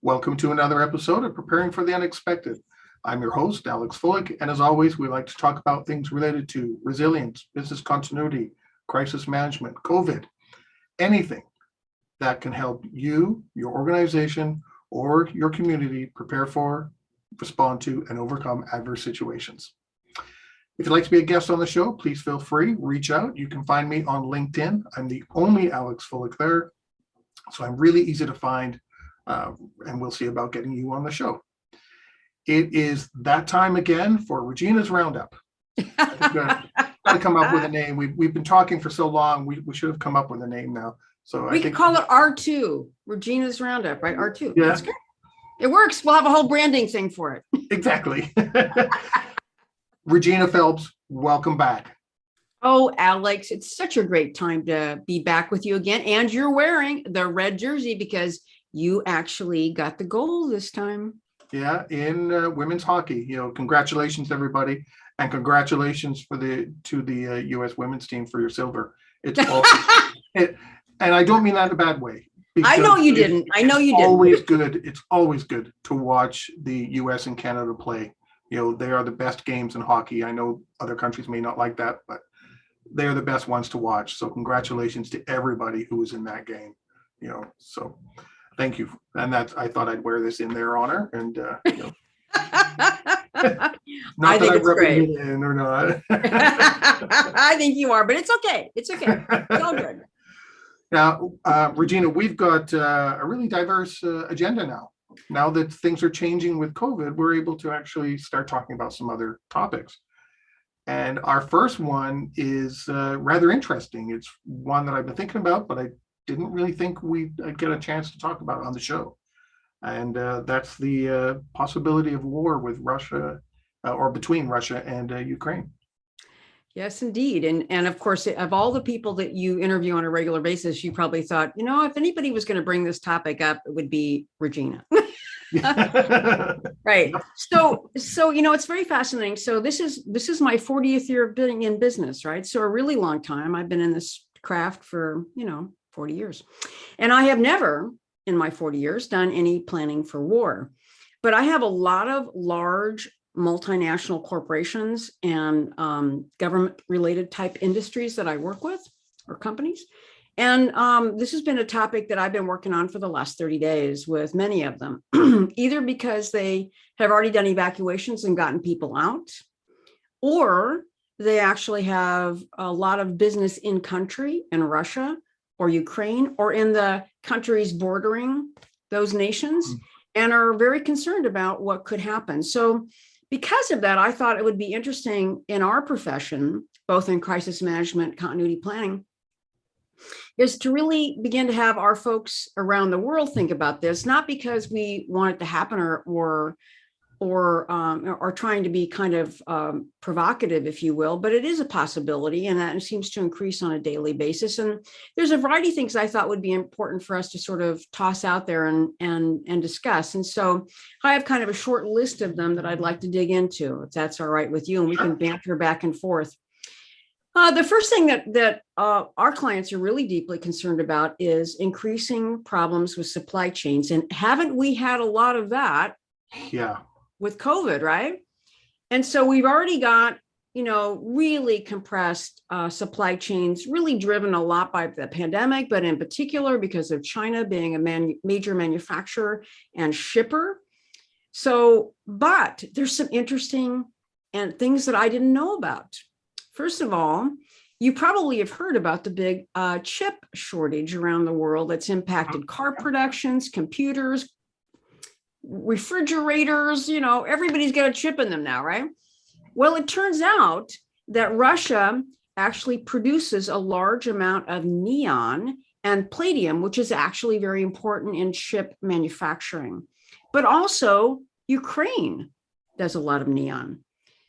Welcome to another episode of Preparing for the Unexpected. I'm your host, Alex Fullick, and as always, we like to talk about things related to resilience, business continuity, crisis management, COVID, anything that can help you, your organization, or your community prepare for, respond to, and overcome adverse situations. If you'd like to be a guest on the show, please feel free, reach out. You can find me on LinkedIn. I'm the only Alex Fullick there, so I'm really easy to find. And we'll see about getting you on the show. It is that time again for Regina's Roundup. Got to come up with a name. We've been talking for so long. We should have come up with a name now. So we can call it R2, Regina's Roundup, right? R2. Yeah. That's good. It works. We'll have a whole branding thing for it. Exactly. Regina Phelps, welcome back. Oh, Alex, it's such a great time to be back with you again. And you're wearing the red jersey because you actually got the gold this time. Yeah, in women's hockey. Congratulations, everybody, and congratulations to the U.S. women's team for your silver. It's and I don't mean that in a bad way. I know you didn't. It's always good to watch the U.S. and Canada play. They are the best games in hockey. I know other countries may not like that, but they are the best ones to watch. So congratulations to everybody who was in that game. So. Thank you. And I thought I'd wear this in their honor. And not I think it's great. It in or not. I think you are, but it's okay. It's okay. It's all good. Now, Regina, we've got a really diverse agenda now. Now that things are changing with COVID, we're able to actually start talking about some other topics. And our first one is rather interesting. It's one that I've been thinking about, but I didn't really think we'd get a chance to talk about on the show. And that's the possibility of war with Russia or between Russia and Ukraine. Yes, indeed. And of course, of all the people that you interview on a regular basis, you probably thought, if anybody was going to bring this topic up, it would be Regina. Right. So, it's very fascinating. So this is my 40th year of being in business, right? So a really long time. I've been in this craft for, 40 years. And I have never in my 40 years done any planning for war, but I have a lot of large multinational corporations and government related type industries that I work with or companies. And this has been a topic that I've been working on for the last 30 days with many of them, either because they have already done evacuations and gotten people out, or they actually have a lot of business in country in Russia or Ukraine, or in the countries bordering those nations, and are very concerned about what could happen. So because of that, I thought it would be interesting in our profession, both in crisis management, continuity planning, is to really begin to have our folks around the world think about this, not because we want it to happen or trying to be kind of provocative, if you will, but it is a possibility, and that seems to increase on a daily basis. And there's a variety of things I thought would be important for us to sort of toss out there and discuss. And so I have kind of a short list of them that I'd like to dig into, if that's all right with you, and we can banter back and forth. The first thing that our clients are really deeply concerned about is increasing problems with supply chains. And haven't we had a lot of that? Yeah. With COVID, right? And so we've already got, really compressed supply chains, really driven a lot by the pandemic, but in particular because of China being a major manufacturer and shipper. So, but there's some interesting and things that I didn't know about. First of all, you probably have heard about the big chip shortage around the world that's impacted car productions, computers, refrigerators, everybody's got a chip in them now, right? Well, it turns out that Russia actually produces a large amount of neon and palladium, which is actually very important in chip manufacturing. But also Ukraine does a lot of neon.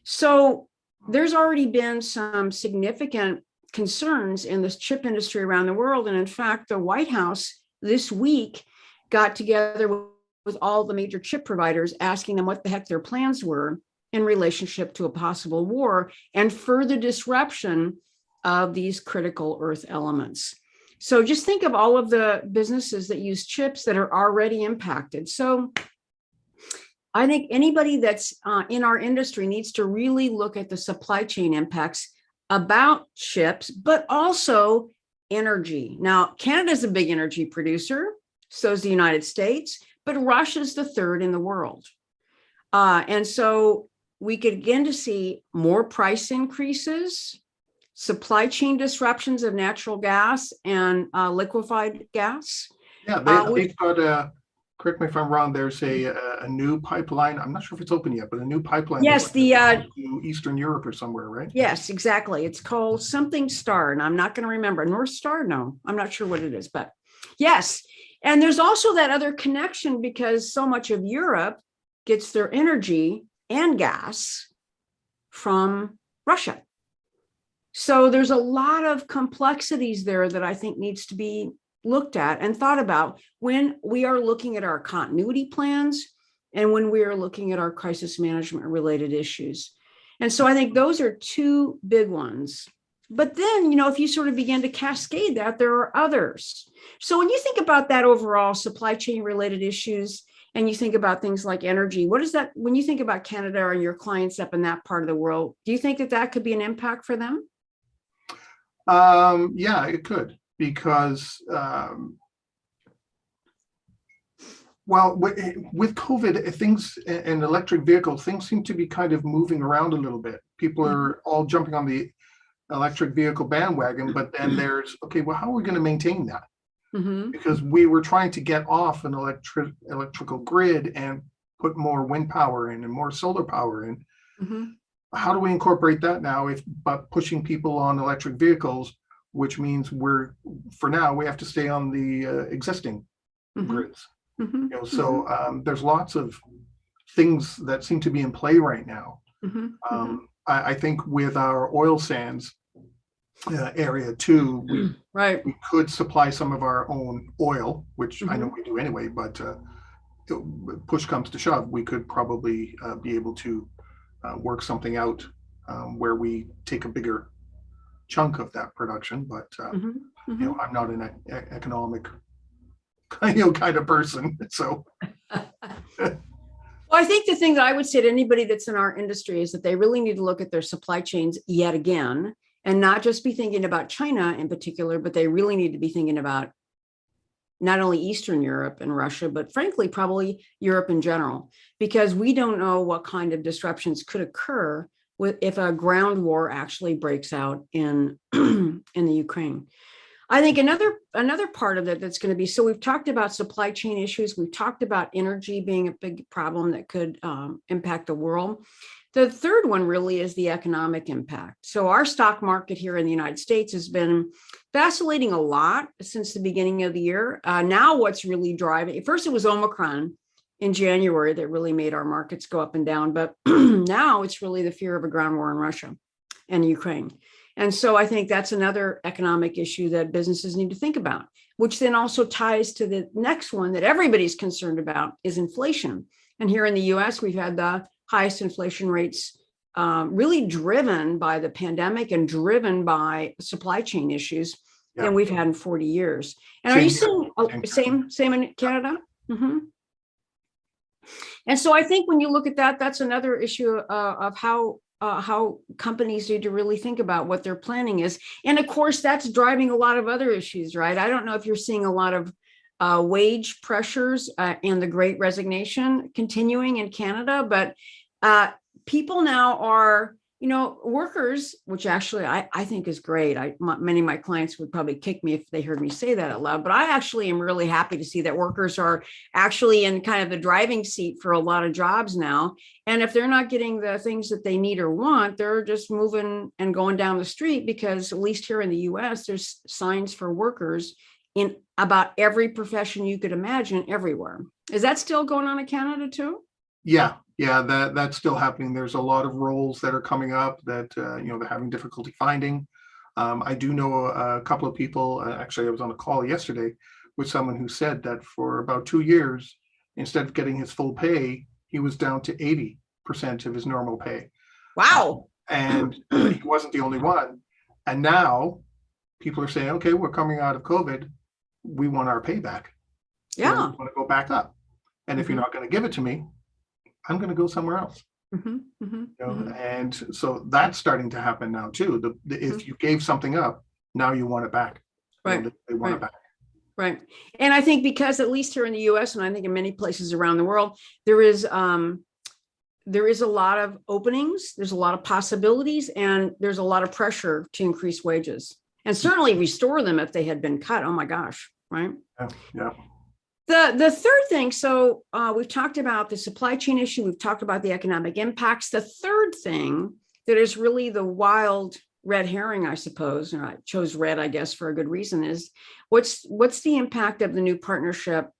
So there's already been some significant concerns in this chip industry around the world. And in fact, the White House this week got together with all the major chip providers, asking them what the heck their plans were in relationship to a possible war and further disruption of these critical earth elements. So just think of all of the businesses that use chips that are already impacted. So I think anybody that's in our industry needs to really look at the supply chain impacts about chips, but also energy. Now, Canada's a big energy producer, so is the United States, but Russia's the third in the world. And so we could begin to see more price increases, supply chain disruptions of natural gas and liquefied gas. Yeah, they've got correct me if I'm wrong, there's a new pipeline. I'm not sure if it's open yet, but a new pipeline. Yes, to Eastern Europe or somewhere, right? Yes, exactly. It's called something Star, and I'm not going to remember. North Star? No, I'm not sure what it is, but yes. And there's also that other connection because so much of Europe gets their energy and gas from Russia. So there's a lot of complexities there that I think needs to be looked at and thought about when we are looking at our continuity plans and when we are looking at our crisis management related issues. And so I think those are two big ones. But then, if you sort of begin to cascade that, there are others. So when you think about that overall supply chain related issues, and you think about things like energy, what is that, when you think about Canada and your clients up in that part of the world, do you think that that could be an impact for them? Yeah, it could. Because, with COVID, things and electric vehicles, things seem to be kind of moving around a little bit. People are all jumping on the electric vehicle bandwagon, but then there's, okay, well, how are we going to maintain that? Because we were trying to get off an electrical grid and put more wind power in and more solar power in. How do we incorporate that now but pushing people on electric vehicles, which means for now, we have to stay on the existing grids. So there's lots of things that seem to be in play right now. I think with our oil sands area too, we could supply some of our own oil, which I know we do anyway, but push comes to shove, we could probably be able to work something out where we take a bigger chunk of that production, but I'm not an economic kind of person. So well, I think the thing that I would say to anybody that's in our industry is that they really need to look at their supply chains yet again and not just be thinking about China in particular, but they really need to be thinking about not only Eastern Europe and Russia, but frankly, probably Europe in general, because we don't know what kind of disruptions could occur if a ground war actually breaks out in the Ukraine. I think another part of it that's going to be, so we've talked about supply chain issues. We've talked about energy being a big problem that could impact the world. The third one really is the economic impact. So our stock market here in the United States has been vacillating a lot since the beginning of the year. Now what's really driving, first it was Omicron in January that really made our markets go up and down. But now it's really the fear of a ground war in Russia and Ukraine. And so I think that's another economic issue that businesses need to think about, which then also ties to the next one that everybody's concerned about is inflation. And here in the US, we've had the highest inflation rates really driven by the pandemic and driven by supply chain issues than we've had in 40 years. And are you seeing same in Canada? And so I think when you look at that, that's another issue of how companies need to really think about what their planning is. And of course, that's driving a lot of other issues, right? I don't know if you're seeing a lot of wage pressures and the Great Resignation continuing in Canada, but people now are, workers, which actually I think is great. Many of my clients would probably kick me if they heard me say that out loud, but I actually am really happy to see that workers are actually in kind of the driving seat for a lot of jobs now. And if they're not getting the things that they need or want, they're just moving and going down the street because at least here in the US, there's signs for workers in about every profession you could imagine everywhere. Is that still going on in Canada too? Yeah, that's still happening. There's a lot of roles that are coming up that they're having difficulty finding. I do know a couple of people. Actually, I was on a call yesterday with someone who said that for about 2 years, instead of getting his full pay, he was down to 80% of his normal pay. Wow! And he wasn't the only one. And now people are saying, okay, we're coming out of COVID. We want our payback. We Yeah. want to go back up. And if you're not going to give it to me, I'm going to go somewhere else. And so that's starting to happen now too. If you gave something up, now you want it back. Right. They want it back. Right. And I think because at least here in the US, and I think in many places around the world, there is a lot of openings, there's a lot of possibilities, and there's a lot of pressure to increase wages and certainly restore them if they had been cut. Oh my gosh. Right. Yeah. The third thing, so we've talked about the supply chain issue, we've talked about the economic impacts. The third thing that is really the wild red herring, I suppose, and I chose red, I guess, for a good reason, is what's the impact of the new partnership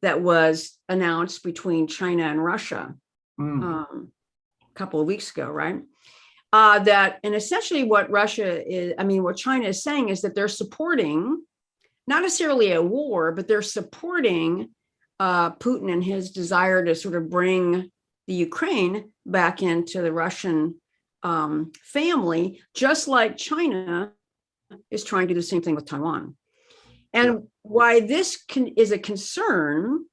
that was announced between China and Russia a couple of weeks ago, right? And essentially what what China is saying is that they're supporting not necessarily a war, but they're supporting Putin and his desire to sort of bring the Ukraine back into the Russian family, just like China is trying to do the same thing with Taiwan. And why this is a concern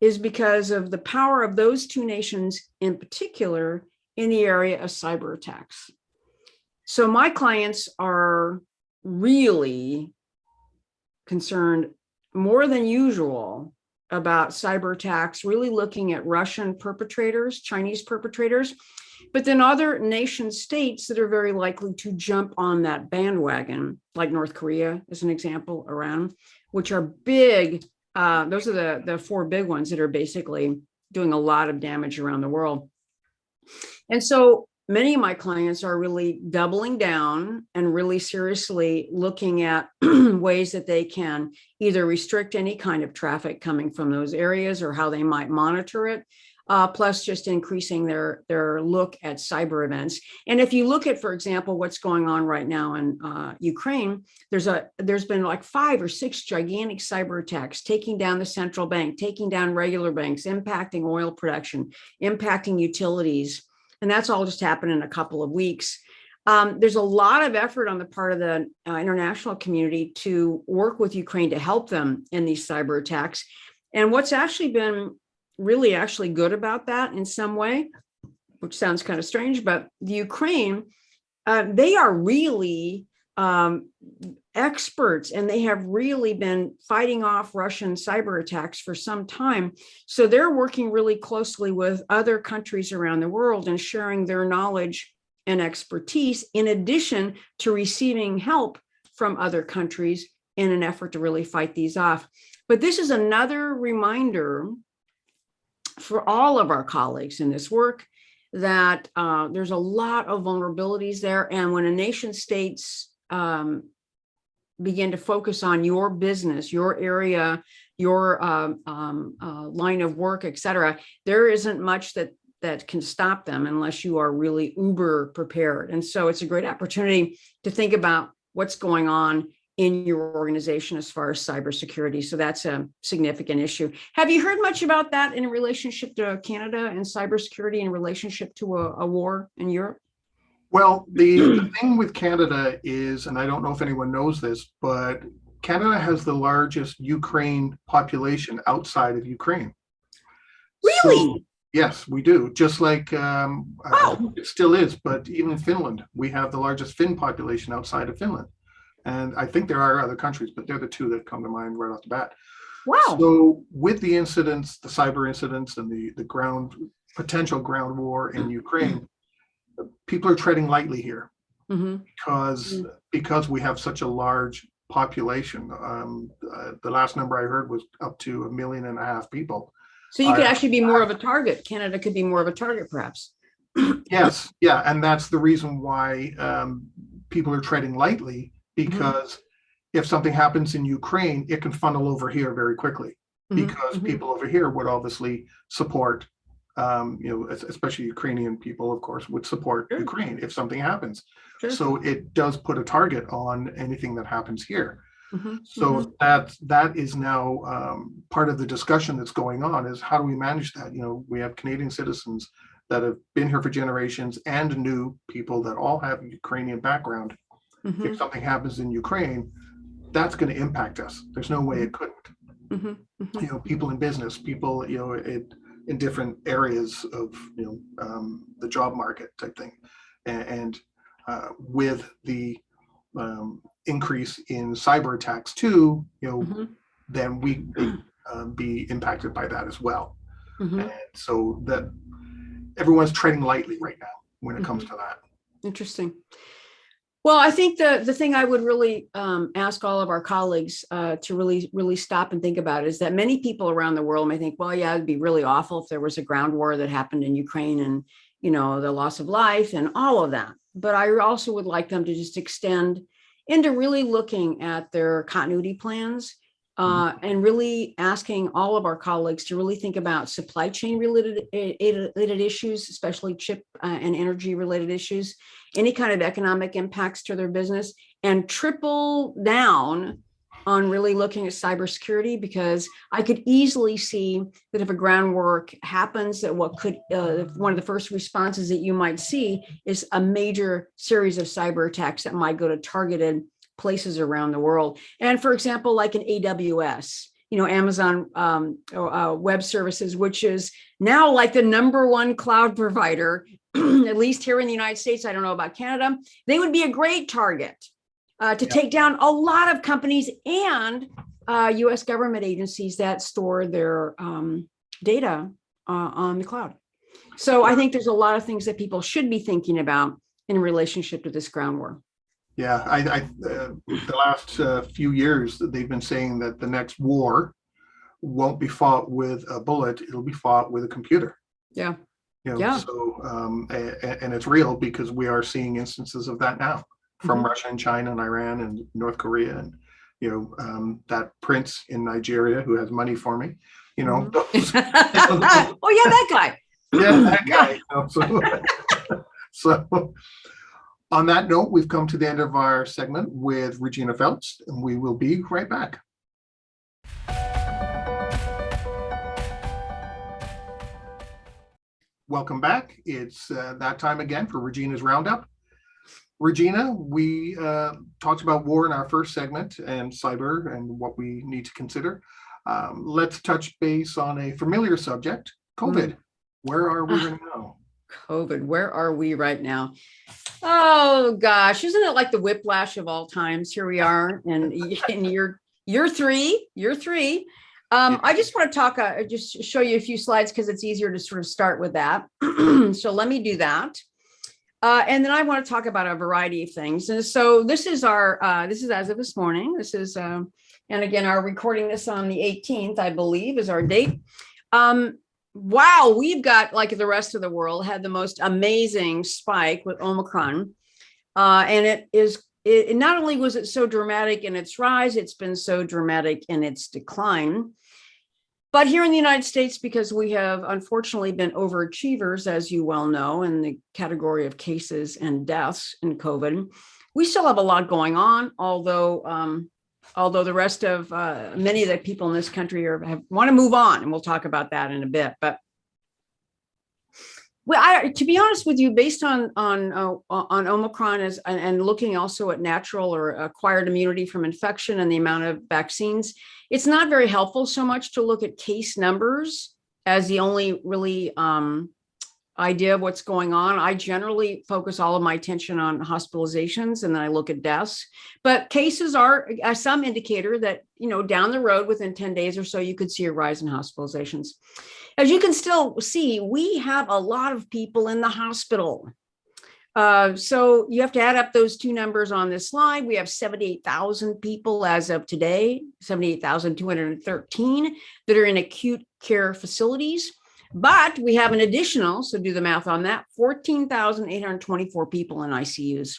is because of the power of those two nations in particular in the area of cyber attacks. So my clients are really concerned more than usual about cyber attacks, really looking at Russian perpetrators, Chinese perpetrators, but then other nation states that are very likely to jump on that bandwagon, like North Korea, as an example, Iran, which are big. Those are the four big ones that are basically doing a lot of damage around the world. And so many of my clients are really doubling down and really seriously looking at ways that they can either restrict any kind of traffic coming from those areas or how they might monitor it, plus just increasing their look at cyber events. And if you look at, for example, what's going on right now in Ukraine, there's been like 5 or 6 gigantic cyber attacks, taking down the central bank, taking down regular banks, impacting oil production, impacting utilities. And that's all just happened in a couple of weeks. There's a lot of effort on the part of the international community to work with Ukraine to help them in these cyber attacks. And what's actually been really actually good about that in some way, which sounds kind of strange, but the Ukraine, they are really experts, and they have really been fighting off Russian cyber attacks for some time. So they're working really closely with other countries around the world and sharing their knowledge and expertise, in addition to receiving help from other countries in an effort to really fight these off. But this is another reminder for all of our colleagues in this work that there's a lot of vulnerabilities there. And when a nation states begin to focus on your business, your area, your line of work, et cetera, there isn't much that can stop them unless you are really uber prepared. And so it's a great opportunity to think about what's going on in your organization as far as cybersecurity. So that's a significant issue. Have you heard much about that in relationship to Canada and cybersecurity in relationship to a war in Europe? Well, the thing with Canada is, and I don't know if anyone knows this, but Canada has the largest Ukraine population outside of Ukraine. Really? So, yes, we do. Just like it still is, but even in Finland, we have the largest Finn population outside of Finland. And I think there are other countries, but they're the two that come to mind right off the bat. Wow. So with the incidents, the cyber incidents and the potential ground war in Ukraine, people are treading lightly here because we have such a large population. The last number I heard was up to 1.5 million people. So you could actually be more of a target. Canada could be more of a target, perhaps. Yes, yeah, and that's the reason why people are treading lightly, because if something happens in Ukraine, it can funnel over here very quickly, because people over here would obviously support, especially Ukrainian people, of course, would support Ukraine if something happens. Sure. So it does put a target on anything that happens here. So that is now part of the discussion that's going on, is how do we manage that? We have Canadian citizens that have been here for generations and new people that all have Ukrainian background. If something happens in Ukraine, that's going to impact us. There's no way it couldn't. People in business, people, in different areas of, the job market type thing. And with the increase in cyber attacks too, then we be impacted by that as well. And so that everyone's treading lightly right now when it comes to that. Interesting. Well, I think the thing I would really ask all of our colleagues to really stop and think about is that many people around the world may think, well, yeah, it'd be really awful if there was a ground war that happened in Ukraine and, the loss of life and all of that. But I also would like them to just extend into really looking at their continuity plans and really asking all of our colleagues to really think about supply chain related issues, especially chip and energy related issues, any kind of economic impacts to their business, and triple down on really looking at cybersecurity, because I could easily see that if a ground war happens, that what could one of the first responses that you might see is a major series of cyber attacks that might go to targeted places around the world. And for example, like an AWS, Amazon Web Services, which is now like the #1 cloud provider, at least here in the United States. I don't know about Canada. They would be a great target to take down a lot of companies and US government agencies that store their data on the cloud. So I think there's a lot of things that people should be thinking about in relationship to this ground war. Yeah, the last few years, they've been saying that the next war won't be fought with a bullet; it'll be fought with a computer. Yeah. So and it's real, because we are seeing instances of that now from Russia and China and Iran and North Korea and that prince in Nigeria who has money for me. Oh yeah, that guy. Yeah, that guy. So on that note, we've come to the end of our segment with Regina Phelps, and we will be right back. Welcome back. It's that time again for Regina's Roundup. Regina, we talked about war in our first segment and cyber and what we need to consider. Let's touch base on a familiar subject, COVID. Where are we right now? COVID, where are we right now? Oh gosh, isn't it like the whiplash of all times? Here we are in year three. I just want to talk, just show you a few slides because it's easier to sort of start with that. So let me do that. And then I want to talk about a variety of things. And so this is this is as of this morning. This is, and again, our recording this on the 18th, I believe, is our date. Wow, we've got, like the rest of the world, had the most amazing spike with Omicron. And it not only was it so dramatic in its rise, it's been so dramatic in its decline. But here in the United States, because we have unfortunately been overachievers, as you well know, in the category of cases and deaths in COVID, we still have a lot going on, although the rest of many of the people in this country want to move on, and we'll talk about that in a bit. But to be honest with you, based on Omicron and looking also at natural or acquired immunity from infection and the amount of vaccines, it's not very helpful so much to look at case numbers as the only really idea of what's going on. I generally focus all of my attention on hospitalizations, and then I look at deaths. But cases are some indicator that, down the road within 10 days or so, you could see a rise in hospitalizations. As you can still see, we have a lot of people in the hospital. So you have to add up those two numbers on this slide. We have 78,000 people as of today, 78,213 that are in acute care facilities. But we have an additional, so do the math on that, 14,824 people in ICUs.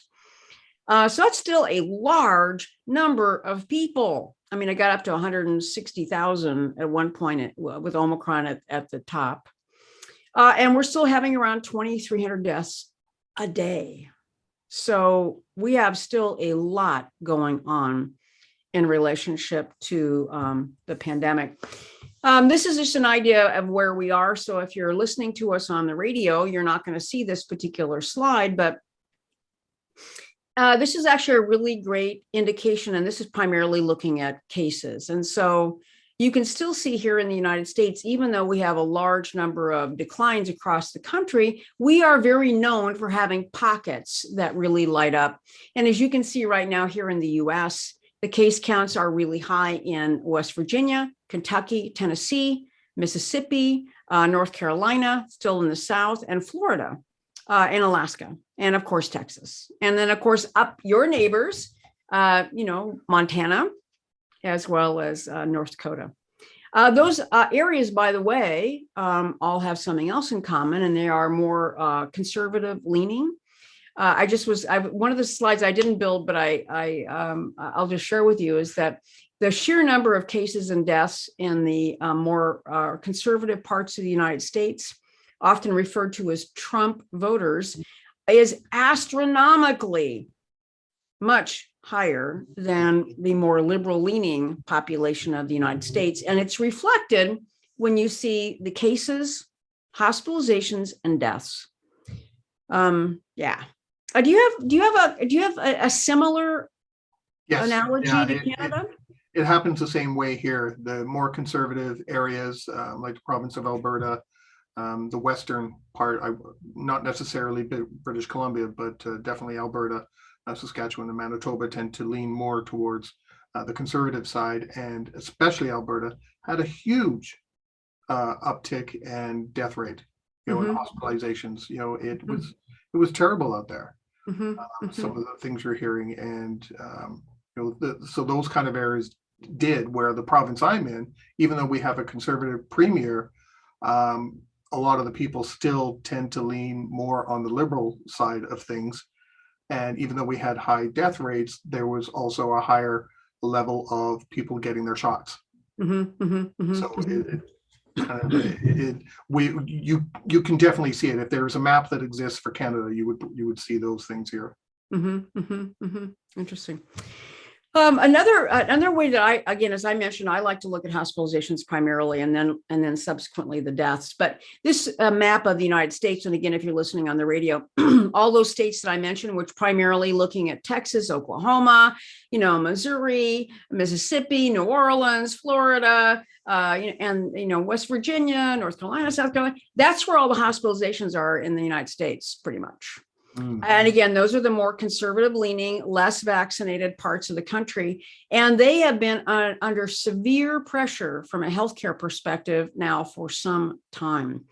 So that's still a large number of people. I mean, I got up to 160,000 at one point with Omicron at the top. And we're still having around 2,300 deaths a day. So we have still a lot going on in relationship to the pandemic. This is just an idea of where we are. So if you're listening to us on the radio, you're not going to see this particular slide, but This is actually a really great indication, and this is primarily looking at cases. And so you can still see here in the United States, even though we have a large number of declines across the country, we are very known for having pockets that really light up. And as you can see right now here in the US, the case counts are really high in West Virginia, Kentucky, Tennessee, Mississippi, North Carolina, still in the South, and Florida, and Alaska, and of course, Texas. And then, of course, up your neighbors, Montana, as well as North Dakota. Those areas, by the way, all have something else in common, and they are more conservative leaning. One of the slides I didn't build, but I'll just share with you is that the sheer number of cases and deaths in the more conservative parts of the United States, often referred to as Trump voters, is astronomically much higher than the more liberal leaning population of the United States. And it's reflected when you see the cases, hospitalizations, and deaths. Yeah. Do you have a similar analogy to Canada? It happens the same way here. The more conservative areas, like the province of Alberta, the western part, not necessarily British Columbia, but definitely Alberta, Saskatchewan, and Manitoba tend to lean more towards the conservative side, and especially Alberta had a huge uptick and death rate, in hospitalizations. It was terrible out there. Some of the things we're hearing, and so those kind of areas where the province I'm in, even though we have a conservative premier, a lot of the people still tend to lean more on the liberal side of things. And even though we had high death rates, there was also a higher level of people getting their shots. So you can definitely see it. If there's a map that exists for Canada, you would see those things here. Interesting. Another way that as I mentioned, I like to look at hospitalizations primarily, and then subsequently the deaths. But this map of the United States, and again, if you're listening on the radio, all those states that I mentioned, which primarily looking at Texas, Oklahoma, Missouri, Mississippi, New Orleans, Florida, and West Virginia, North Carolina, South Carolina. That's where all the hospitalizations are in the United States, pretty much. And again, those are the more conservative leaning, less vaccinated parts of the country. And they have been under severe pressure from a healthcare perspective now for some time.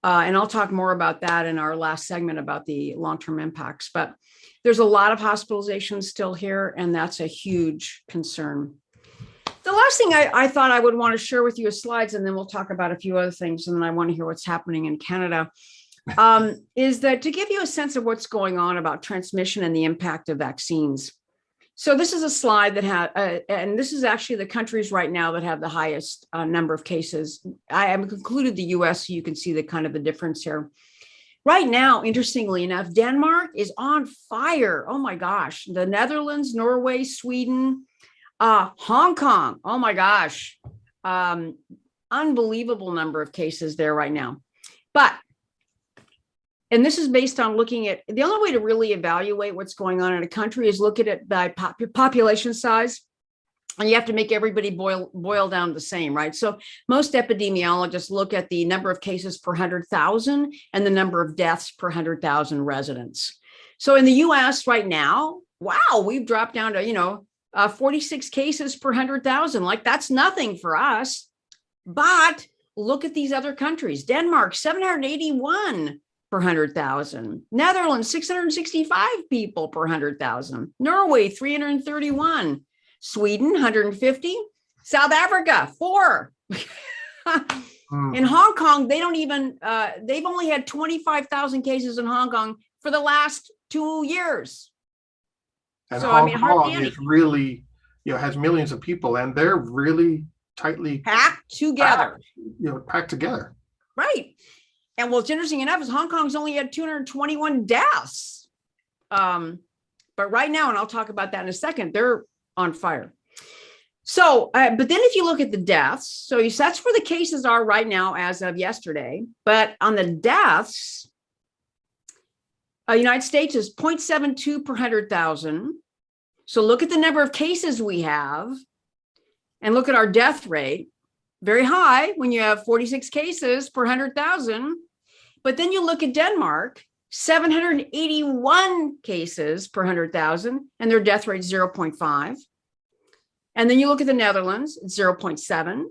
And I'll talk more about that in our last segment about the long-term impacts. But there's a lot of hospitalizations still here, and that's a huge concern. The last thing I thought I would want to share with you is slides, and then we'll talk about a few other things. And then I want to hear what's happening in Canada. Is that to give you a sense of what's going on about transmission and the impact of vaccines. So this is a slide that had, and this is actually the countries right now that have the highest number of cases. I have included the US so you can see the kind of the difference here. Right now, interestingly enough, Denmark is on fire. Oh my gosh. The Netherlands, Norway, Sweden, Hong Kong. Oh my gosh. Unbelievable number of cases there right now. And this is based on looking at, the only way to really evaluate what's going on in a country is look at it by population size. And you have to make everybody boil down the same, right? So most epidemiologists look at the number of cases per 100,000 and the number of deaths per 100,000 residents. So in the US right now, wow, we've dropped down to, 46 cases per 100,000. Like that's nothing for us. But look at these other countries. Denmark, 781 per 100,000. Netherlands, 665 people per 100,000. Norway, 331. Sweden, 150. South Africa, 4. In Hong Kong, they don't even, they've only had 25,000 cases in Hong Kong for the last 2 years. And so, Hong Kong is really, has millions of people, and they're really tightly packed together. Packed together. Right. And what's interesting enough is Hong Kong's only had 221 deaths. But right now, and I'll talk about that in a second, they're on fire. So, but then if you look at the deaths, so that's where the cases are right now as of yesterday. But on the deaths, United States is 0.72 per 100,000. So look at the number of cases we have and look at our death rate. Very high when you have 46 cases per 100,000. But then you look at Denmark, 781 cases per 100,000, and their death rate is 0.5. And then you look at the Netherlands, it's 0.7.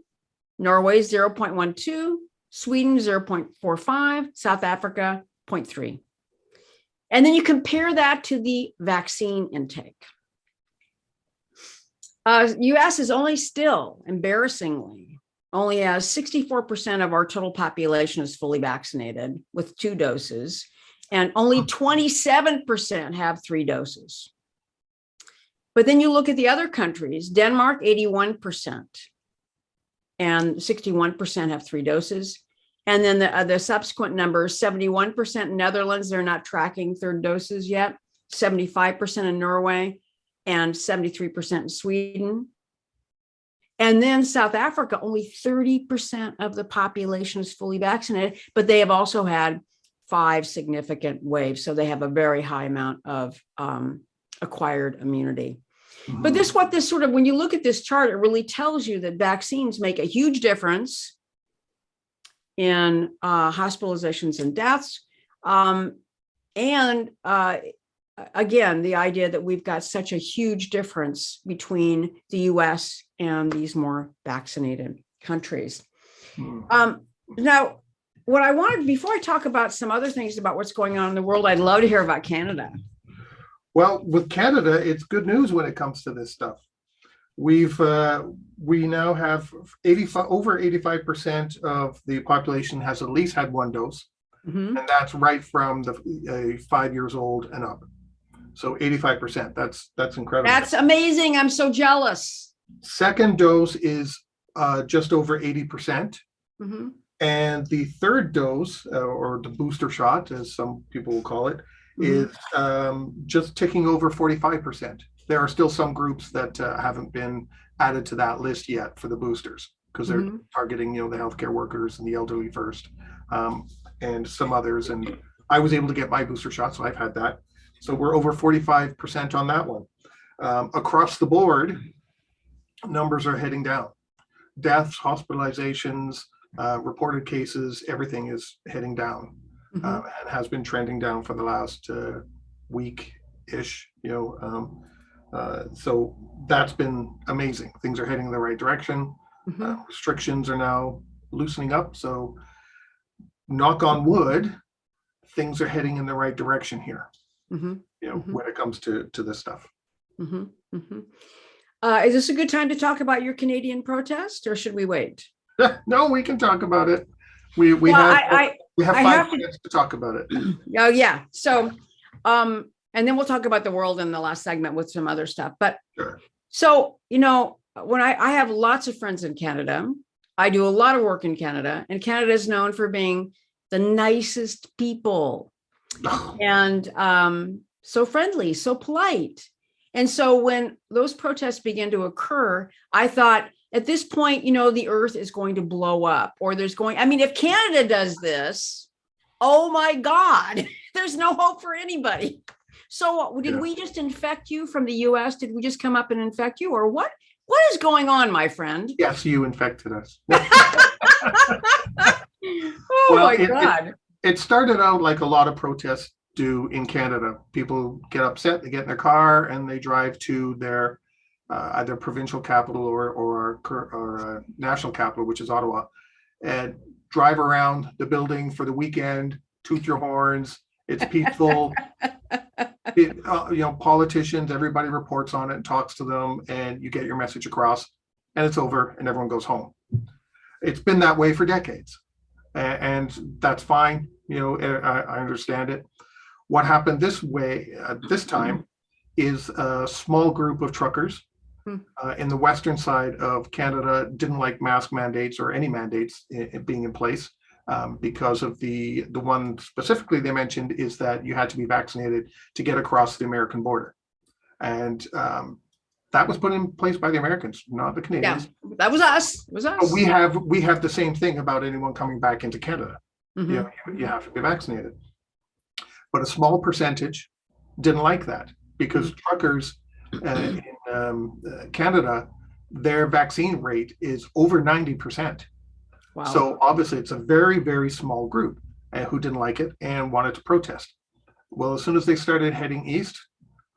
Norway, 0.12. Sweden, 0.45. South Africa, 0.3. And then you compare that to the vaccine intake. US is only still, embarrassingly, only has 64% of our total population is fully vaccinated with 2 doses, and only 27% have 3 doses. But then you look at the other countries, Denmark, 81%, and 61% have 3 doses. And then the subsequent numbers, 71% in Netherlands, they're not tracking 3rd doses yet, 75% in Norway, and 73% in Sweden. And then South Africa, only 30% of the population is fully vaccinated, but they have also had 5 significant waves. So they have a very high amount of acquired immunity. Mm-hmm. But when you look at this chart, it really tells you that vaccines make a huge difference in hospitalizations and deaths. Again, the idea that we've got such a huge difference between the US and these more vaccinated countries. Now, what I wanted, before I talk about some other things about what's going on in the world, I'd love to hear about Canada. Well, with Canada, it's good news when it comes to this stuff. We now have over 85% of the population has at least had 1 dose, and that's right from the 5 years old and up. So 85%. That's incredible. That's amazing. I'm so jealous. Second dose is just over 80%, and the 3rd dose, or the booster shot, as some people will call it, is just ticking over 45%. There are still some groups that haven't been added to that list yet for the boosters, because they're targeting, the healthcare workers and the elderly first, and some others. And I was able to get my booster shot, so I've had that. So we're over 45% on that one. Across the board, numbers are heading down. Deaths, hospitalizations, reported cases, everything is heading down, and has been trending down for the last week-ish. So that's been amazing. Things are heading in the right direction. Restrictions are now loosening up. So knock on wood, things are heading in the right direction here. When it comes to this stuff. Is this a good time to talk about your Canadian protest, or should we wait? No, we can talk about it. We have 5 minutes to talk about it. Oh yeah. So, and then we'll talk about the world in the last segment with some other stuff. But sure. So, when I have lots of friends in Canada, I do a lot of work in Canada, and Canada is known for being the nicest people. And so friendly, so polite. And so when those protests began to occur, I thought at this point, the earth is going to blow up, or if Canada does this, oh my God, there's no hope for anybody. So did we just infect you from the US? Did we just come up and infect you, or what? What is going on, my friend? Yes, you infected us. My God. It started out like a lot of protests do in Canada. People get upset, they get in their car, and they drive to their either provincial capital or national capital, which is Ottawa, and drive around the building for the weekend, toot your horns. It's peaceful. Politicians, everybody reports on it and talks to them, and you get your message across, and it's over, and everyone goes home. It's been that way for decades, and that's fine. I understand it. What happened this time is a small group of truckers in the western side of Canada didn't like mask mandates or any mandates being in place, because of the one specifically they mentioned is that you had to be vaccinated to get across the American border. And that was put in place by the Americans, not the Canadians. Yeah, that was us. It was us. But we have the same thing about anyone coming back into Canada. You have to be vaccinated. But a small percentage didn't like that because truckers in Canada, their vaccine rate is over 90%. Wow. So obviously it's a very, very small group who didn't like it and wanted to protest. Well, as soon as they started heading east,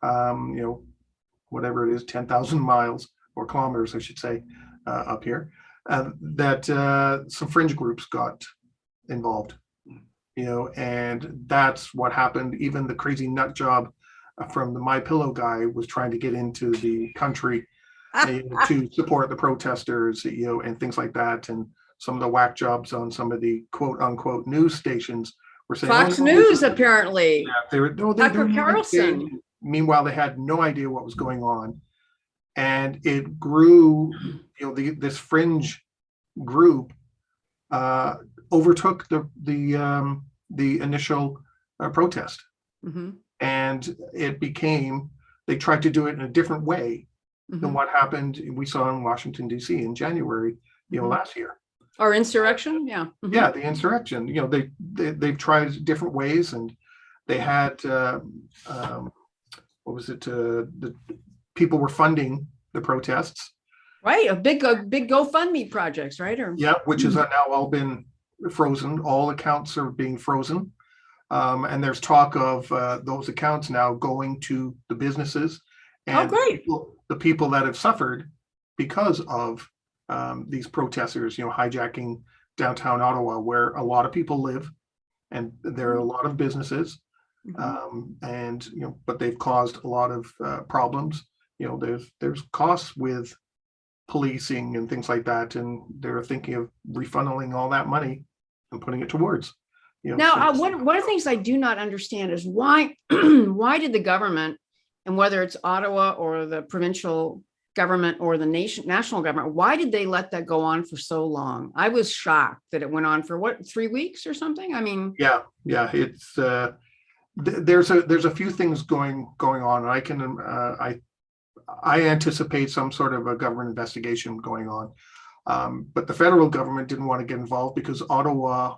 whatever it is, 10,000 miles or kilometers, I should say, up here, that some fringe groups got involved, and that's what happened. Even the crazy nut job from the My Pillow guy was trying to get into the country to support the protesters, and things like that. And some of the whack jobs on some of the quote unquote news stations were saying Fox News, apparently. Yeah, they were Tucker Carlson. Meanwhile, they had no idea what was going on, and it grew. This fringe group overtook the initial protest, and it became. They tried to do it in a different way than what happened. We saw in Washington D.C. in January, last year. Or insurrection, yeah. Yeah, the insurrection. They've tried different ways, and they had what was it? The people were funding the protests. Right, a big GoFundMe projects, right? Yeah, which has now all been frozen. All accounts are being frozen, and there's talk of those accounts now going to the businesses and great. the people that have suffered because of these protesters, hijacking downtown Ottawa, where a lot of people live, and there are a lot of businesses, and but they've caused a lot of problems. There's costs with policing and things like that, and they're thinking of refunneling all that money and putting it towards. Now, one of the things I do not understand is why did the government, and whether it's Ottawa or the provincial government or the national government, why did they let that go on for so long? I was shocked that it went on for 3 weeks or something. I mean, yeah, it's there's a few things going on. I anticipate some sort of a government investigation going on, but the federal government didn't want to get involved because Ottawa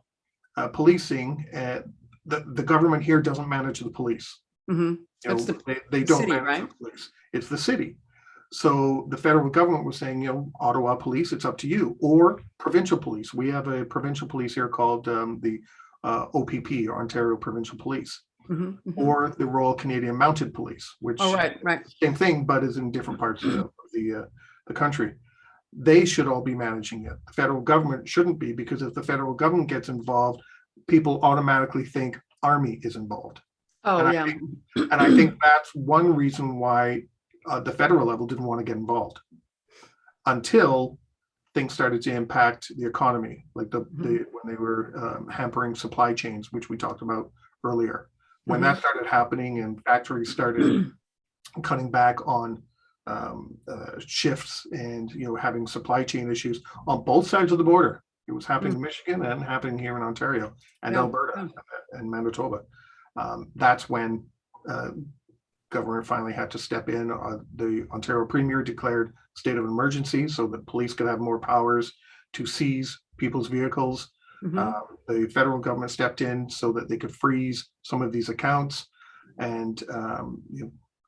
policing, the government here doesn't manage the police. They don't city, manage right? the police. It's the city. So the federal government was saying, Ottawa police, it's up to you, or provincial police. We have a provincial police here called the OPP, or Ontario Provincial Police, or the Royal Canadian Mounted Police, which right. Same thing, but is in different parts of the country. They should all be managing it. The federal government shouldn't be, because if the federal government gets involved, people automatically think Army is involved. I think that's one reason why the federal level didn't want to get involved until things started to impact the economy, like when they were hampering supply chains, which we talked about earlier. When that started happening and factories started cutting back on shifts and having supply chain issues on both sides of the border. It was happening in Michigan and happening here in Ontario and Alberta and Manitoba. That's when government finally had to step in. The Ontario Premier declared state of emergency so that police could have more powers to seize people's vehicles. The federal government stepped in so that they could freeze some of these accounts and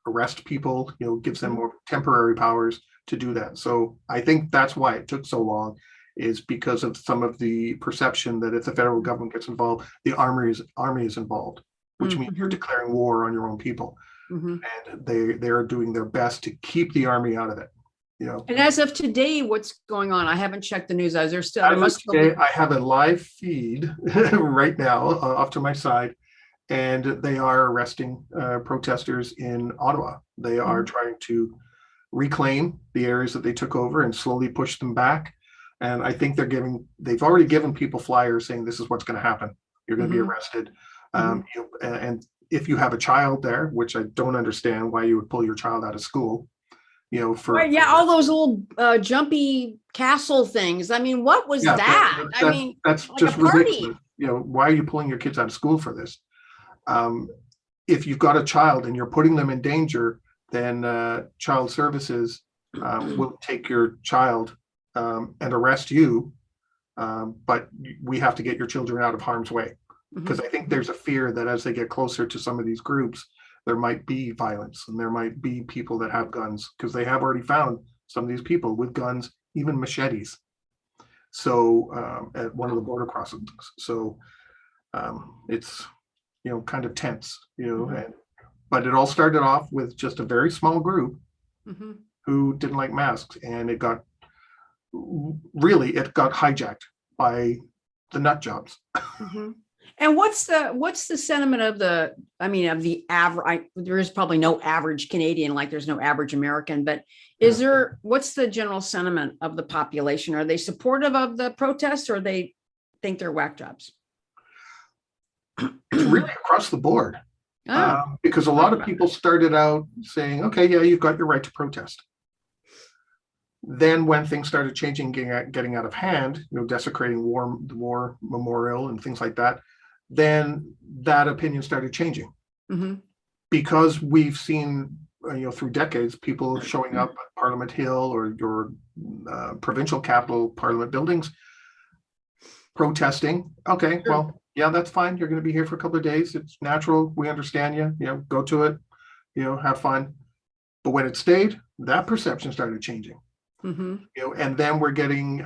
arrest people, gives them more temporary powers to do that. So I think that's why it took so long, is because of some of the perception that if the federal government gets involved, the army is involved, which means you're declaring war on your own people. And they're doing their best to keep the army out of it. And as of today, what's going on? I haven't checked the news. I have a live feed right now off to my side, and they are arresting protesters in Ottawa. They are trying to reclaim the areas that they took over and slowly push them back. And I think they've already given people flyers saying this is what's going to happen. You're going to be arrested. And if you have a child there, which I don't understand why you would pull your child out of school, all those little jumpy castle things. I mean, what was that? That's like just ridiculous. Why are you pulling your kids out of school for this? If you've got a child and you're putting them in danger, then child services will take your child and arrest you. But we have to get your children out of harm's way. because I think there's a fear that as they get closer to some of these groups, there might be violence and there might be people that have guns, because they have already found some of these people with guns, even machetes. So at one of the border crossings. So it's, kind of tense, but it all started off with just a very small group who didn't like masks, and it got hijacked by the nut jobs. And what's the sentiment of the average? There is probably no average Canadian, like there's no average American, but what's the general sentiment of the population? Are they supportive of the protests, or they think they're whack jobs? It's really across the board, because a lot of people started out saying, okay, yeah, you've got your right to protest. Then when things started changing, getting out of hand, desecrating the war memorial and things like that, then that opinion started changing. Because we've seen, through decades, people showing up at Parliament Hill or your provincial capital Parliament buildings protesting. Okay, well, yeah, that's fine. You're going to be here for a couple of days. It's natural. We understand you. Go to it. Have fun. But when it stayed, that perception started changing. And then we're getting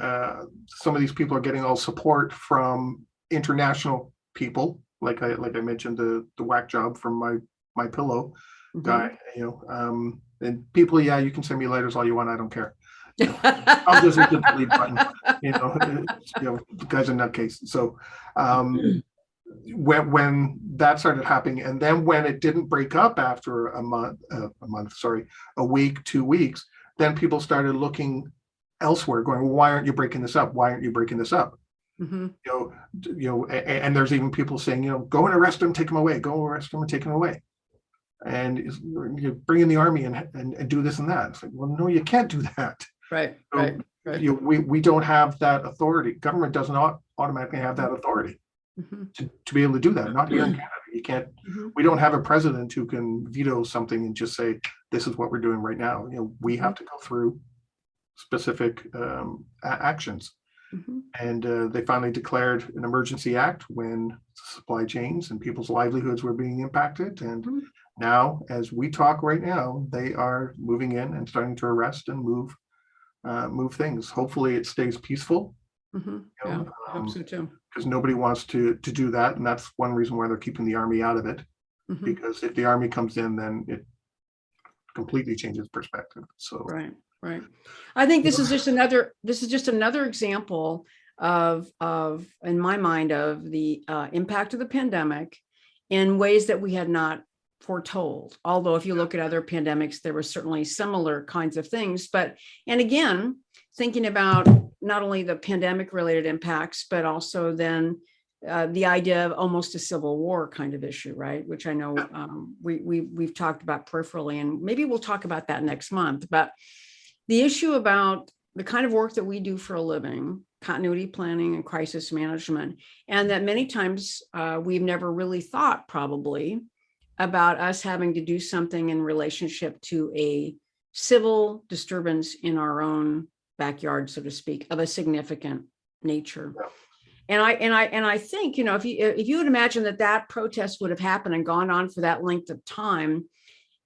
some of these people are getting all support from international people, like I mentioned, the whack job from my pillow guy. And people, yeah, you can send me letters all you want. I don't care. I'll just hit the delete button. The guy's a nutcase. So when that started happening, and then when it didn't break up after a week, 2 weeks, then people started looking elsewhere, going, well, why aren't you breaking this up? Why aren't you breaking this up? And there's even people saying, go and arrest him, take him away. Go arrest him and take him away. And you bring in the army and do this and that. It's like, well, no, you can't do that. Right. We don't have that authority. Government does not automatically have that authority to be able to do that. Not here in Canada. You can't. We don't have a president who can veto something and just say, this is what we're doing right now. We have to go through specific actions. And they finally declared an emergency act when supply chains and people's livelihoods were being impacted. And now, as we talk right now, they are moving in and starting to arrest and move things. Hopefully it stays peaceful. I hope so too. Because nobody wants to do that. And that's one reason why they're keeping the army out of it. Because if the army comes in, then it completely changes perspective. So Right. I think this is just another example of in my mind, of the impact of the pandemic in ways that we had not foretold. Although if you look at other pandemics, there were certainly similar kinds of things. And again, thinking about not only the pandemic related impacts, but also then the idea of almost a civil war kind of issue, right? Which I know we've talked about peripherally, and maybe we'll talk about that next month. But the issue about the kind of work that we do for a living, continuity planning and crisis management, and that many times we've never really thought probably about us having to do something in relationship to a civil disturbance in our own backyard, so to speak, of a significant nature. And I think, if you would imagine that protest would have happened and gone on for that length of time,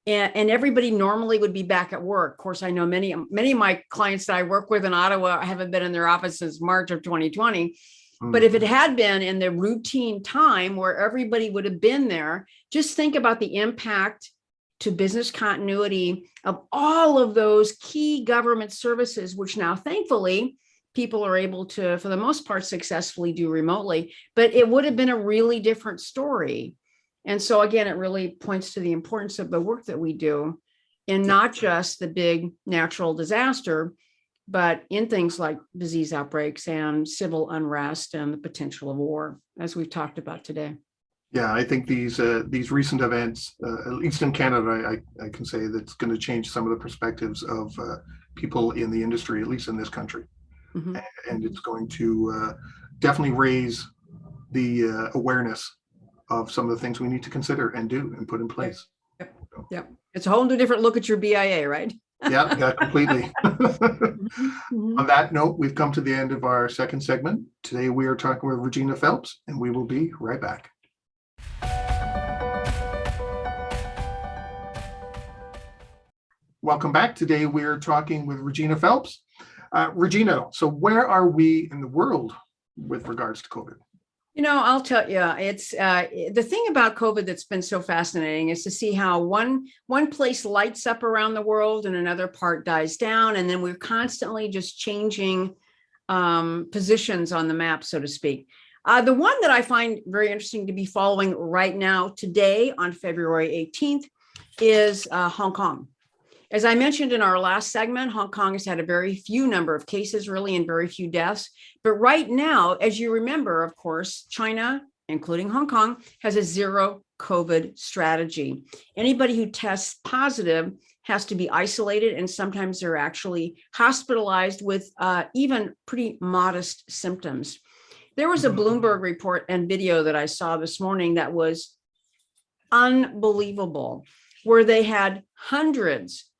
and everybody normally would be back at work. Of course, I know many of my clients that I work with in Ottawa haven't been in their office since March of 2020. But if it had been in the routine time where everybody would have been there, just think about the impact to business continuity of all of those key government services, which now, thankfully, people are able to, for the most part, successfully do remotely. But it would have been a really different story. And so, again, it really points to the importance of the work that we do in not just the big natural disaster, but in things like disease outbreaks and civil unrest and the potential of war, as we've talked about today. Yeah, I think these recent events, at least in Canada, I can say that's going to change some of the perspectives of people in the industry, at least in this country. And it's going to definitely raise the awareness of some of the things we need to consider and do and put in place. Yep. It's a whole new different look at your BIA, right? Yeah, completely. Mhm. On that note, we've come to the end of our second segment. Today, we are talking with Regina Phelps, and we will be right back. Welcome back. Today, we're talking with Regina Phelps. Regina, so where are we in the world with regards to COVID? I'll tell you, it's the thing about COVID that's been so fascinating is to see how one place lights up around the world and another part dies down, and then we're constantly just changing positions on the map, so to speak. The one that I find very interesting to be following right now, today on February 18th, is Hong Kong. As I mentioned in our last segment, Hong Kong has had a very few number of cases, really, and very few deaths. But right now, as you remember, of course, China, including Hong Kong, has a zero COVID strategy. Anybody who tests positive has to be isolated, and sometimes they're actually hospitalized with even pretty modest symptoms. There was a Bloomberg report and video that I saw this morning that was unbelievable, where they had hundreds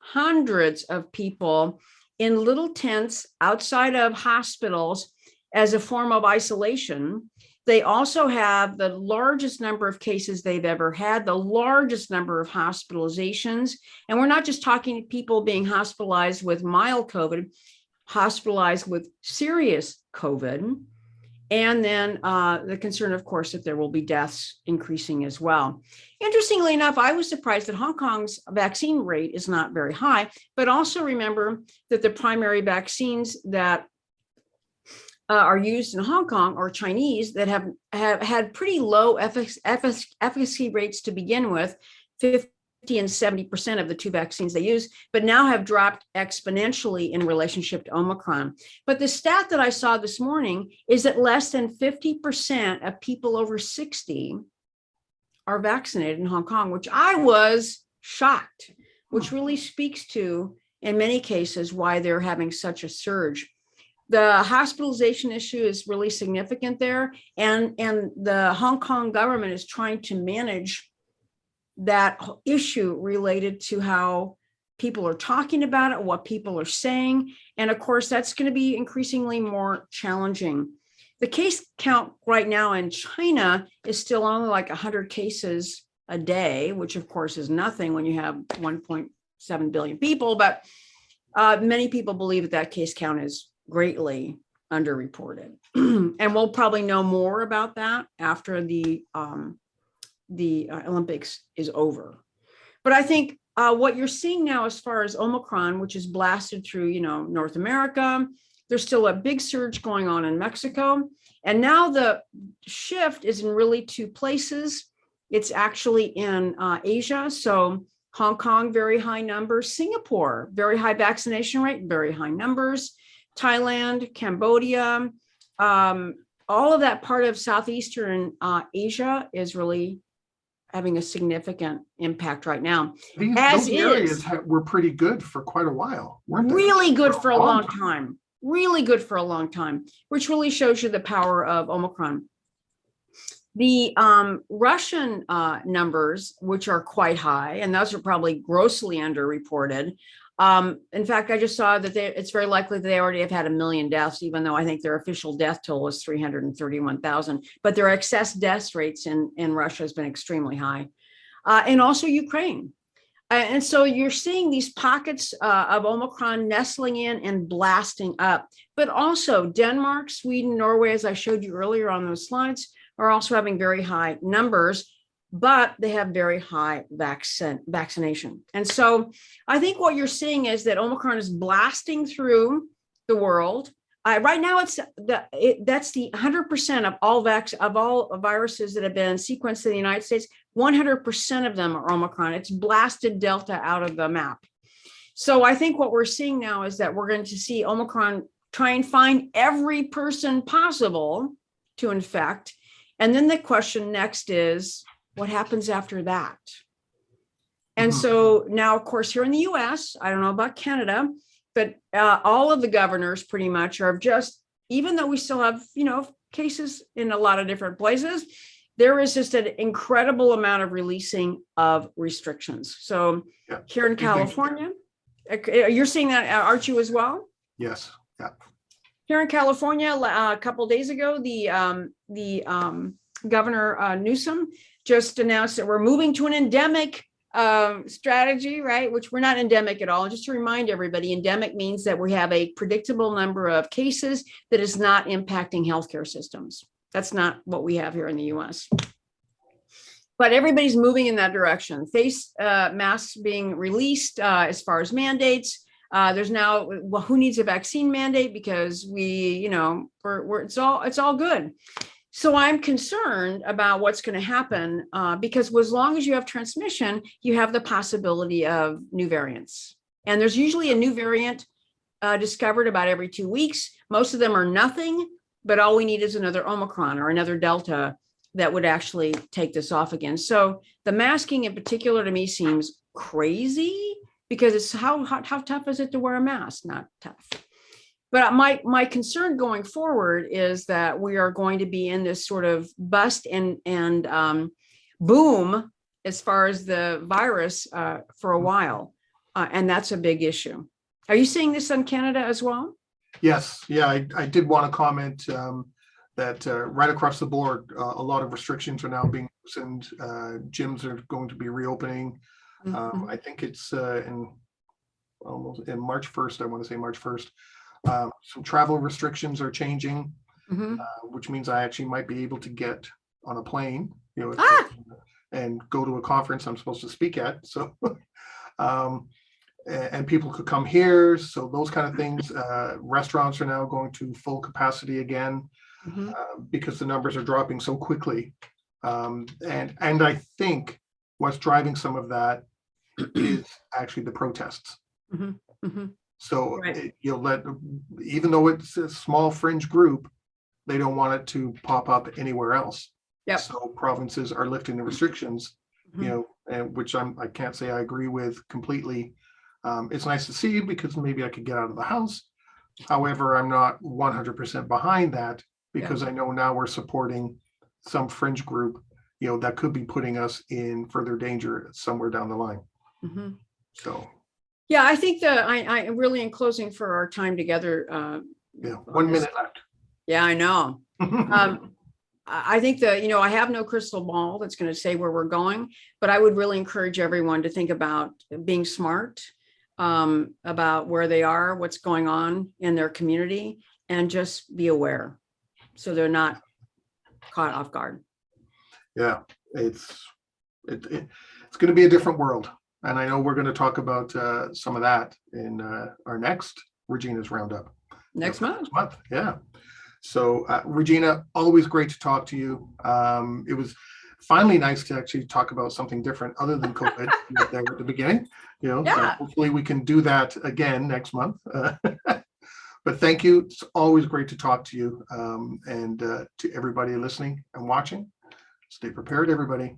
of people in little tents outside of hospitals as a form of isolation. They also have the largest number of cases they've ever had, the largest number of hospitalizations. And we're not just talking people being hospitalized with mild COVID, hospitalized with serious COVID. And then the concern, of course, that there will be deaths increasing as well. Interestingly enough, I was surprised that Hong Kong's vaccine rate is not very high, but also remember that the primary vaccines that are used in Hong Kong are Chinese that have had pretty low efficacy rates to begin with, 50 and 70% of the two vaccines they use, but now have dropped exponentially in relationship to Omicron. But the stat that I saw this morning is that less than 50% of people over 60 are vaccinated in Hong Kong, which I was shocked, which really speaks to, in many cases, why they're having such a surge. The hospitalization issue is really significant there, and the Hong Kong government is trying to manage that issue related to how people are talking about it, what people are saying. And of course, that's going to be increasingly more challenging. The case count right now in China is still only like 100 cases a day, which of course is nothing when you have 1.7 billion people. But many people believe that that case count is greatly underreported. And we'll probably know more about that after the Olympics is over. But I think what you're seeing now as far as Omicron, which is blasted through, North America, there's still a big surge going on in Mexico. And now the shift is in really two places. It's actually in Asia. So Hong Kong, very high numbers. Singapore, very high vaccination rate, very high numbers. Thailand, Cambodia, all of that part of Southeastern Asia is really having a significant impact right now. Those areas were pretty good for quite a while, weren't they? Really good for a long time. Really good for a long time, which really shows you the power of Omicron. The Russian numbers, which are quite high, and those are probably grossly underreported. In fact, I just saw that it's very likely that they already have had 1 million deaths, even though I think their official death toll is 331,000. But their excess death rates in Russia has been extremely high. And also Ukraine. And so you're seeing these pockets of Omicron nestling in and blasting up. But also Denmark, Sweden, Norway, as I showed you earlier on those slides, are also having very high numbers, but they have very high vaccination. And so I think what you're seeing is that Omicron is blasting through the world. Right now, that's the 100% of all viruses that have been sequenced in the United States. 100% of them are Omicron. It's blasted Delta out of the map. So I think what we're seeing now is that we're going to see Omicron try and find every person possible to infect. And then the question next is, what happens after that? And so now, of course, here in the US, I don't know about Canada, but all of the governors pretty much are just, even though we still have, cases in a lot of different places, there is just an incredible amount of releasing of restrictions. So here in California, You're seeing that, aren't you, as well? Yes. Yeah. Here in California, a couple of days ago, Governor Newsom just announced that we're moving to an endemic strategy, right? Which we're not endemic at all. And just to remind everybody, endemic means that we have a predictable number of cases that is not impacting healthcare systems. That's not what we have here in the US. But everybody's moving in that direction. Face masks being released as far as mandates. There's now, well, who needs a vaccine mandate? Because it's all good. So I'm concerned about what's going to happen because as long as you have transmission, you have the possibility of new variants. And there's usually a new variant discovered about every 2 weeks. Most of them are nothing, but all we need is another Omicron or another Delta that would actually take this off again. So the masking in particular to me seems crazy because it's how tough is it to wear a mask? Not tough. But my concern going forward is that we are going to be in this sort of bust and boom as far as the virus for a while. And that's a big issue. Are you seeing this in Canada as well? Yes. Yeah, I did want to comment that right across the board, a lot of restrictions are now being loosened. Gyms are going to be reopening. I think it's in March 1st. I want to say March 1st. Some travel restrictions are changing, which means I actually might be able to get on a plane, and go to a conference I'm supposed to speak at. So, and people could come here. So those kind of things. Restaurants are now going to full capacity again. Because the numbers are dropping so quickly. And I think what's driving some of that is actually the protests. So right. Even though it's a small fringe group, they don't want it to pop up anywhere else. Yep. So provinces are lifting the restrictions, and which I can't say I agree with completely. It's nice to see because maybe I could get out of the house. However, I'm not 100% behind that. Because I know now we're supporting some fringe group, that could be putting us in further danger somewhere down the line. So, yeah, I think I really, in closing for our time together. 1 minute left. Yeah, I know. I think I have no crystal ball that's going to say where we're going, but I would really encourage everyone to think about being smart about where they are, what's going on in their community, and just be aware. So they're not caught off guard. Yeah, it's going to be a different world. And I know we're going to talk about some of that in our next Regina's Roundup. Next month. Yeah. So Regina, always great to talk to you. It was finally nice to actually talk about something different other than COVID there at the beginning. Hopefully we can do that again next month. But thank you. It's always great to talk to you, and to everybody listening and watching. Stay prepared, everybody.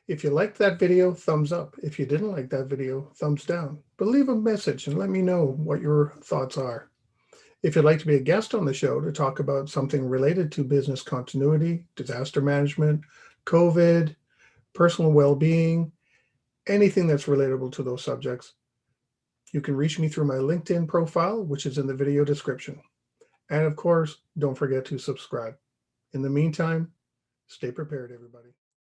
If you liked that video, thumbs up. If you didn't like that video, thumbs down. But leave a message and let me know what your thoughts are. If you'd like to be a guest on the show to talk about something related to business continuity, disaster management, COVID, personal well-being, anything that's relatable to those subjects, you can reach me through my LinkedIn profile, which is in the video description. And of course, don't forget to subscribe. In the meantime, stay prepared, everybody.